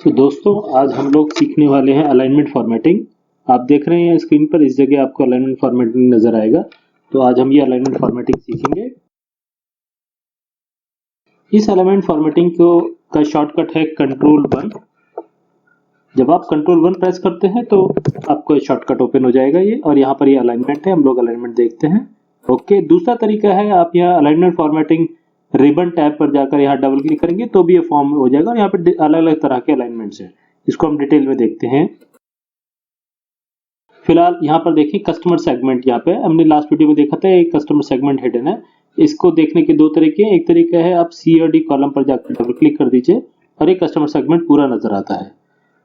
तो दोस्तों आज हम लोग सीखने वाले हैं अलाइनमेंट फॉर्मेटिंग। आप देख रहे हैं स्क्रीन पर, इस जगह आपको अलाइनमेंट फॉर्मेटिंग नजर आएगा। तो आज हम ये अलाइनमेंट फॉर्मेटिंग सीखेंगे। इस अलाइनमेंट फॉर्मेटिंग का शॉर्टकट है कंट्रोल 1। जब आप कंट्रोल 1 प्रेस करते हैं तो आपको शॉर्टकट ओपन हो जाएगा ये, और यहाँ पर ये अलाइनमेंट है। हम लोग अलाइनमेंट देखते हैं। ओके, दूसरा तरीका है, आप यहाँ अलाइनमेंट फॉर्मेटिंग रिबन टैब पर जाकर यहाँ डबल क्लिक करेंगे तो भी ये फॉर्म हो जाएगा। और यहाँ पे अलग अलग तरह के अलाइनमेंट्स हैं, इसको हम डिटेल में देखते हैं। फिलहाल यहाँ पर देखिए कस्टमर सेगमेंट, यहाँ पे हमने लास्ट वीडियो में देखा था एक कस्टमर सेगमेंट हिडन है। इसको देखने के दो तरीके हैं। एक तरीका है आप सी और डी कॉलम पर जाकर डबल क्लिक कर दीजिए और एक कस्टमर सेगमेंट पूरा नजर आता है।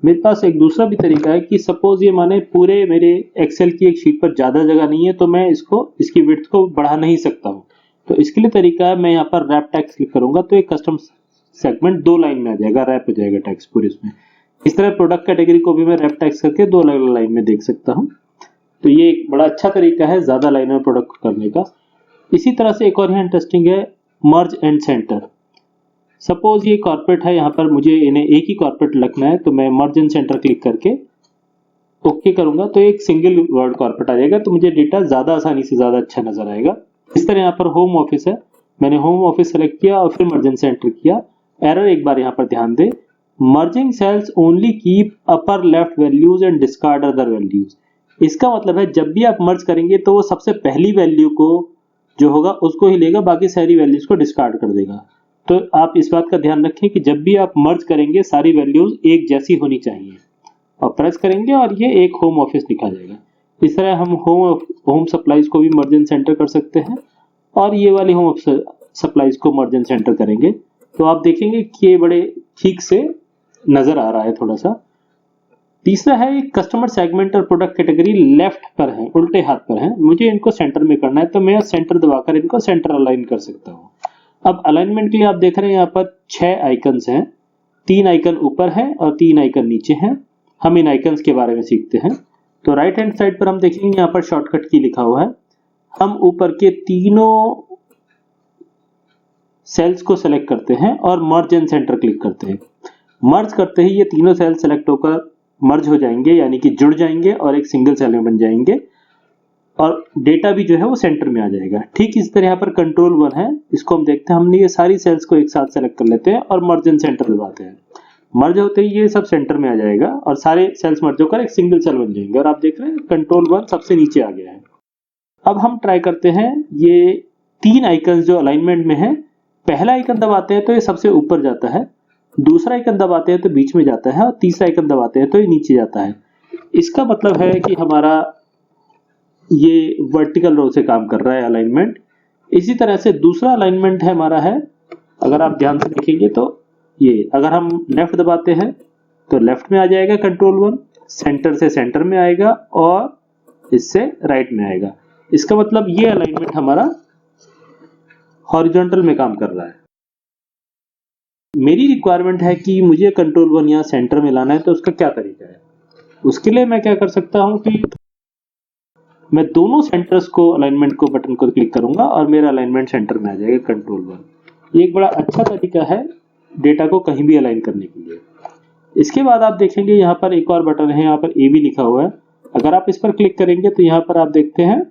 मेरे पास एक दूसरा भी तरीका है कि सपोज ये माने पूरे मेरे एक्सेल की एक शीट पर ज्यादा जगह नहीं है तो मैं इसकी विड्थ को बढ़ा नहीं सकता हूँ। तो इसके लिए तरीका है, मैं यहाँ पर रैप टेक्स्ट क्लिक करूंगा तो एक कस्टम सेगमेंट 2 लाइन में आ जाएगा, रैप हो जाएगा टेक्स्ट पूरे इसमें। इस तरह प्रोडक्ट कैटेगरी को भी मैं रैप टेक्स्ट करके 2 अलग अलग लाइन में देख सकता हूँ। तो ये एक बड़ा अच्छा तरीका है ज्यादा लाइन में प्रोडक्ट करने का। इसी तरह से एक और यहाँ इंटरेस्टिंग है मर्ज एंड सेंटर। सपोज ये कॉर्पोरेट है, यहाँ पर मुझे इन्हें एक ही कॉर्पोरेट लिखना है तो मैं मर्ज एंड सेंटर क्लिक करके ओके करूंगा तो एक सिंगल वर्ड कॉर्पोरेट आ जाएगा। तो मुझे डेटा ज्यादा आसानी से ज्यादा अच्छा नजर आएगा। इस तरह यहाँ पर होम ऑफिस है, मैंने होम ऑफिस सेलेक्ट किया और फिर मर्ज एंड सेंटर किया। एरर एक बार यहाँ पर ध्यान दें, merging sales only keep upper left values and discard other values. इसका मतलब है जब भी आप मर्ज करेंगे तो वो सबसे पहली वैल्यू को जो होगा उसको ही लेगा, बाकी सारी वैल्यूज को डिस्कार्ड कर देगा। तो आप इस बात का ध्यान रखें कि जब भी आप मर्ज करेंगे सारी वैल्यूज एक जैसी होनी चाहिए, और प्रेस करेंगे और ये एक होम ऑफिस लिखा जाएगा। इस तरह हम होम सप्लाईज को भी मर्ज एंड सेंटर कर सकते हैं और ये वाली होम सप्लाईज को मर्ज एंड सेंटर करेंगे तो आप देखेंगे कि ये बड़े ठीक से नजर आ रहा है थोड़ा सा। तीसरा है कस्टमर सेगमेंट और प्रोडक्ट कैटेगरी लेफ्ट पर है, उल्टे हाथ पर है, मुझे इनको सेंटर में करना है तो मैं सेंटर दबाकर इनको सेंटर अलाइन कर सकता हूँ। अब अलाइनमेंट के लिए आप देख रहे हैं यहाँ पर 6 आइकन्स हैं, 3 आइकन ऊपर है और 3 आइकन नीचे हैं। हम इन आइकन्स के बारे में सीखते हैं। तो राइट हैंड साइड पर हम देखेंगे यहाँ पर शॉर्टकट की लिखा हुआ है। हम ऊपर के तीनों सेल्स को सेलेक्ट करते हैं और मर्ज एंड सेंटर क्लिक करते हैं। मर्ज करते ही ये तीनों सेल सेलेक्ट होकर मर्ज हो जाएंगे, यानी कि जुड़ जाएंगे और एक सिंगल सेल में बन जाएंगे और डेटा भी जो है वो सेंटर में आ जाएगा। ठीक इस तरह यहाँ पर कंट्रोल 1 है, इसको हम देखते हैं। हमने ये सारी सेल्स को एक साथ सेलेक्ट कर लेते हैं और मर्ज एंड सेंटर दबाते हैं। मर्ज होते ही ये सब सेंटर में आ जाएगा और सारे सेल्स मर्ज होकर एक सिंगल सेल बन जाएंगे। और आप देख रहे हैं कंट्रोल 1 सबसे नीचे आ गया है। अब हम ट्राई करते हैं, ये 3 आइकन जो अलाइनमेंट में है, पहला आइकन दबाते हैं तो ये सबसे ऊपर जाता है, दूसरा आइकन दबाते हैं तो बीच में जाता है और तीसरा आइकन दबाते हैं तो ये नीचे जाता है। इसका मतलब है कि हमारा ये वर्टिकल रो से काम कर रहा है अलाइनमेंट। इसी तरह से दूसरा अलाइनमेंट है हमारा है, अगर आप ध्यान से देखेंगे तो ये अगर हम लेफ्ट दबाते हैं तो लेफ्ट में आ जाएगा कंट्रोल 1, सेंटर से सेंटर में आएगा और इससे राइट में आएगा। इसका मतलब ये अलाइनमेंट हमारा हॉरिजॉन्टल में काम कर रहा है। मेरी रिक्वायरमेंट है कि मुझे कंट्रोल 1 यहाँ सेंटर में लाना है, तो उसका क्या तरीका है? उसके लिए मैं क्या कर सकता हूं कि मैं दोनों सेंटर्स को अलाइनमेंट को बटन को क्लिक करूंगा और मेरा अलाइनमेंट सेंटर में आ जाएगा कंट्रोल 1। ये एक बड़ा अच्छा तरीका है डेटा को कहीं भी अलाइन करने के लिए। इसके बाद आप देखेंगे यहाँ पर एक और बटन है, यहाँ पर ए भी लिखा हुआ है। अगर आप इस पर क्लिक करेंगे तो यहाँ पर आप देखते हैं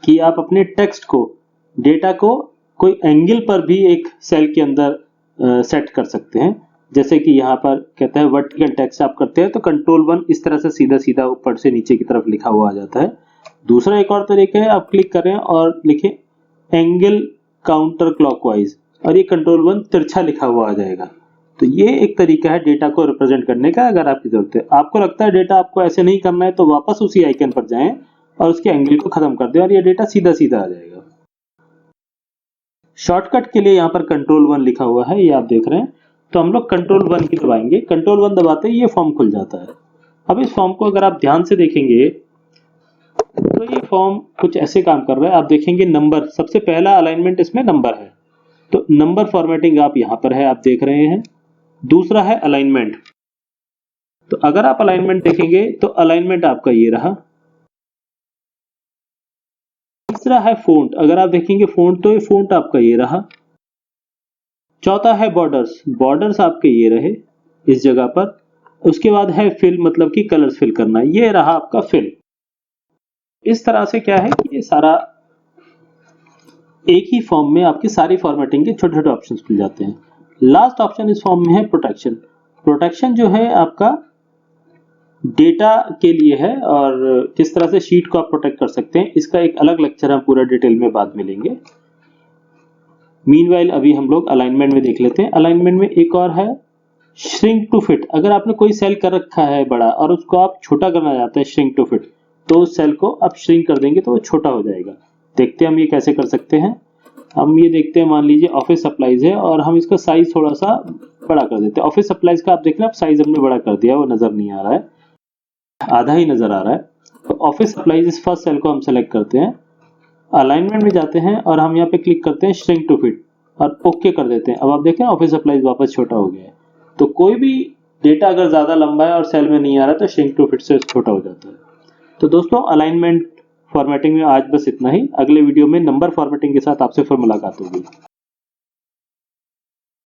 कि आप अपने टेक्स्ट को, डेटा को कोई एंगल पर भी एक सेल के अंदर सेट कर सकते हैं। जैसे कि यहाँ पर कहता है वर्टिकल टेक्स्ट आप करते हैं तो कंट्रोल 1 इस तरह से सीधा सीधा ऊपर से नीचे की तरफ लिखा हुआ आ जाता है। दूसरा एक और तरीका है, आप क्लिक करें और लिखें एंगल काउंटर क्लॉकवाइज और ये कंट्रोल 1 तिरछा लिखा हुआ आ जाएगा। तो ये एक तरीका है डेटा को रिप्रेजेंट करने का। अगर आपकी जरूरत है, आपको लगता है डेटा आपको ऐसे नहीं करना है, तो वापस उसी आइकन पर जाएं और उसके एंगल को खत्म कर दें और ये डेटा सीधा सीधा आ जाएगा। शॉर्टकट के लिए यहाँ पर कंट्रोल 1 लिखा हुआ है, ये आप देख रहे हैं। तो हम लोग कंट्रोल 1 ही दबाएंगे। कंट्रोल 1 दबाते ही ये फॉर्म खुल जाता है। अब इस फॉर्म को अगर आप ध्यान से देखेंगे तो ये फॉर्म कुछ ऐसे काम कर रहा है। आप देखेंगे नंबर, सबसे पहला अलाइनमेंट इसमें नंबर है, तो नंबर फॉर्मेटिंग आप यहाँ पर है, आप देख रहे हैं। दूसरा है अलाइनमेंट, तो अगर आप अलाइनमेंट देखेंगे तो अलाइनमेंट आपका ये रहा। तीसरा है फ़ॉन्ट, अगर आप देखेंगे फ़ॉन्ट तो ये फ़ॉन्ट आपका ये रहा। चौथा है बॉर्डर्स, बॉर्डर्स आपके ये रहे। इस जगह पर। उसके बाद है फिल, मतलब कि कलर्स फिल करना। ये रहा आपका फिल। इस तरह से क्या है कि ये सारा एक ही फॉर्म में आपकी सारी फॉर्मेटिंग के छोटे छोटे ऑप्शंस खुल जाते हैं। लास्ट ऑप्शन इस फॉर्म में है प्रोटेक्शन। प्रोटेक्शन जो है आपका डेटा के लिए है और किस तरह से शीट को आप प्रोटेक्ट कर सकते हैं, इसका एक अलग लेक्चर हम पूरा डिटेल में बाद में लेंगे। मीनवाइल अभी हम लोग अलाइनमेंट में देख लेते हैं। अलाइनमेंट में एक और है श्रिंक टू फिट। अगर आपने कोई सेल कर रखा है बड़ा और उसको आप छोटा करना चाहते हैं श्रिंक टू फिट, तो उस सेल को आप श्रिंक कर देंगे तो वो छोटा हो जाएगा। देखते हैं हम ये कैसे कर सकते हैं। हम ये देखते हैं, मान लीजिए ऑफिस सप्लाईज है और हम इसका साइज थोड़ा सा बड़ा कर देते हैं। ऑफिस सप्लाईज का आप देख रहे हैं, साइज हमने बड़ा कर दिया, वो नजर नहीं आ रहा है, आधा ही नजर आ रहा है। तो ऑफिस सप्लाईज इस फर्स्ट सेल को हम सेलेक्ट करते हैं, अलाइनमेंट में जाते हैं और हम यहाँ पे क्लिक करते हैं श्रिंक टू फिट और ओके कर देते हैं। अब आप देखें ऑफिस सप्लाईज वापस छोटा हो गया है। तो कोई भी डेटा अगर ज्यादा लंबा है और सेल में नहीं आ रहा तो श्रिंक टू फिट से छोटा हो जाता है। तो दोस्तों अलाइनमेंट फॉर्मेटिंग में आज बस इतना ही। अगले वीडियो में नंबर फॉर्मेटिंग के साथ आपसे फिर मुलाकात होगी।